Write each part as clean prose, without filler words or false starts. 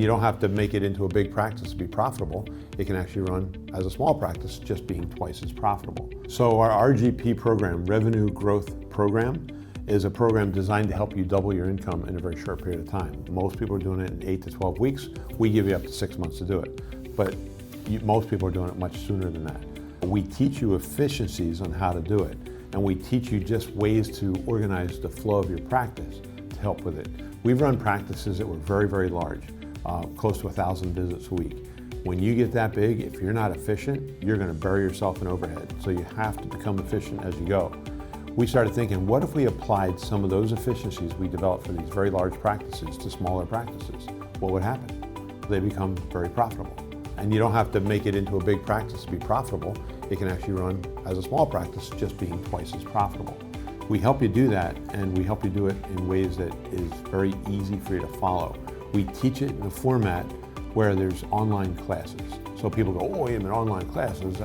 You don't have to make it into a big practice to be profitable. It can actually run as a small practice, just being twice as profitable. So our RGP program, Revenue Growth Program, is a program designed to help you double your income in a very short period of time. Most people are doing it in 8 to 12 weeks. We give you up to 6 months to do it. But most people are doing it much sooner than that. We teach you efficiencies on how to do it. And we teach you just ways to organize the flow of your practice to help with it. We've run practices that were very, very large, close to 1,000 visits a week. When you get that big, if you're not efficient, you're going to bury yourself in overhead. So you have to become efficient as you go. We started thinking, what if we applied some of those efficiencies we developed for these very large practices to smaller practices? What would happen? They become very profitable. And you don't have to make it into a big practice to be profitable. It can actually run as a small practice, just being twice as profitable. We help you do that, and we help you do it in ways that is very easy for you to follow. We teach it in a format where there's online classes. So people go, oh, wait a minute, online classes,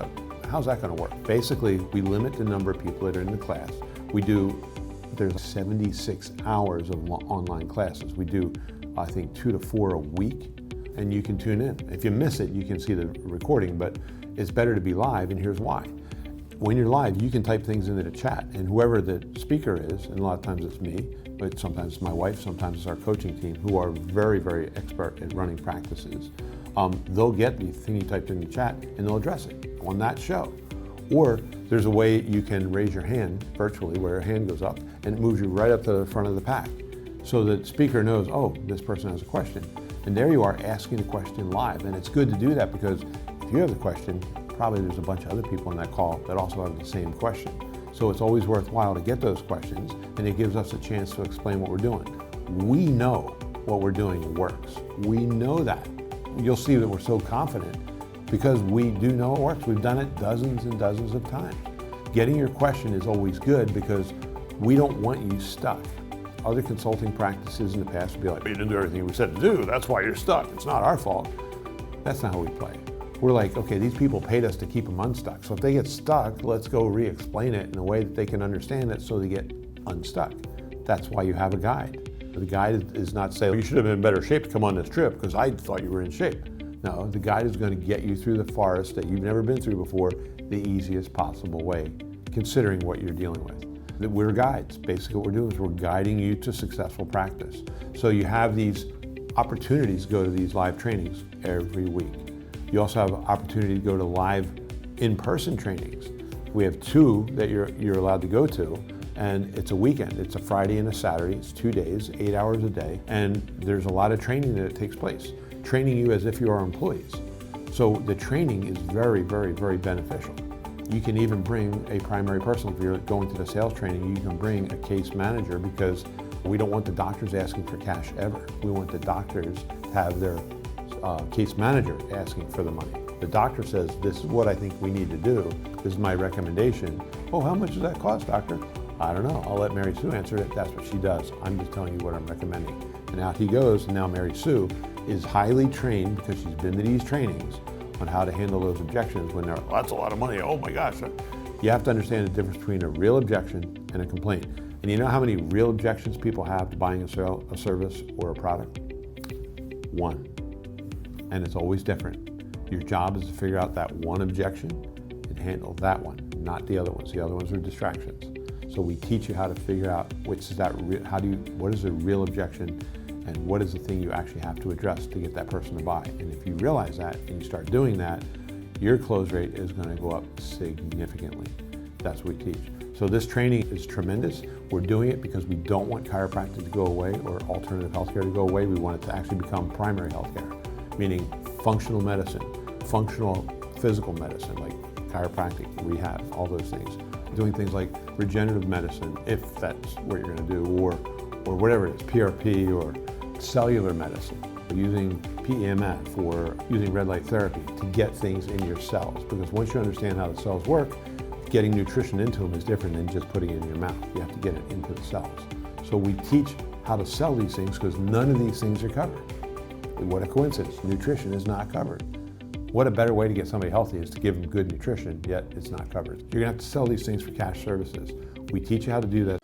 how's that going to work? Basically, we limit the number of people that are in the class. There's 76 hours of online classes. We do, I think, 2 to 4 a week, and you can tune in. If you miss it, you can see the recording, but it's better to be live, and here's why. When you're live, you can type things into the chat, and whoever the speaker is, and a lot of times it's me, but sometimes it's my wife, sometimes it's our coaching team, who are very, very expert at running practices. They'll get the thing you typed in the chat, and they'll address it on that show. Or there's a way you can raise your hand virtually, where your hand goes up, and it moves you right up to the front of the pack. So the speaker knows, oh, this person has a question. And there you are asking the question live. And it's good to do that because if you have the question, probably there's a bunch of other people on that call that also have the same question. So it's always worthwhile to get those questions, and it gives us a chance to explain what we're doing. We know what we're doing works. We know that. You'll see that we're so confident because we do know it works. We've done it dozens and dozens of times. Getting your question is always good because we don't want you stuck. Other consulting practices in the past would be like, you didn't do everything we said to do, that's why you're stuck. It's not our fault. That's not how we play. We're like, okay, these people paid us to keep them unstuck. So if they get stuck, let's go re-explain it in a way that they can understand it so they get unstuck. That's why you have a guide. The guide is not saying, you should have been in better shape to come on this trip because I thought you were in shape. No, the guide is going to get you through the forest that you've never been through before the easiest possible way, considering what you're dealing with. We're guides. Basically what we're doing is we're guiding you to successful practice. So you have these opportunities to go to these live trainings every week. You also have an opportunity to go to live in-person trainings. We have 2 that you're allowed to go to, and it's a weekend. It's a Friday and a Saturday. It's 2 days, 8 hours a day, and there's a lot of training that takes place, training you as if you are employees. So the training is very, very, very beneficial. You can even bring a primary person. If you're going to the sales training, you can bring a case manager because we don't want the doctors asking for cash ever. We want the doctors to have their case manager asking for the money. The doctor says, this is what I think we need to do. This is my recommendation. Oh, how much does that cost, doctor? I don't know. I'll let Mary Sue answer it. That's what she does. I'm just telling you what I'm recommending. And out he goes, and now Mary Sue is highly trained because she's been to these trainings on how to handle those objections when they're, that's a lot of money, oh my gosh. You have to understand the difference between a real objection and a complaint. And you know how many real objections people have to buying a service or a product? 1. And it's always different. Your job is to figure out that one objection and handle that one, not the other ones. The other ones are distractions. So we teach you how to figure out what is a real objection and what is the thing you actually have to address to get that person to buy. And if you realize that and you start doing that, your close rate is going to go up significantly. That's what we teach. So this training is tremendous. We're doing it because we don't want chiropractic to go away or alternative healthcare to go away. We want it to actually become primary healthcare, meaning functional medicine, functional physical medicine, like chiropractic, rehab, all those things. Doing things like regenerative medicine, if that's what you're going to do, or whatever it is, PRP or cellular medicine, or using PEMF or using red light therapy to get things in your cells. Because once you understand how the cells work, getting nutrition into them is different than just putting it in your mouth. You have to get it into the cells. So we teach how to sell these things because none of these things are covered. What a coincidence, nutrition is not covered. What a better way to get somebody healthy is to give them good nutrition, yet it's not covered. You're gonna have to sell these things for cash services. We teach you how to do that.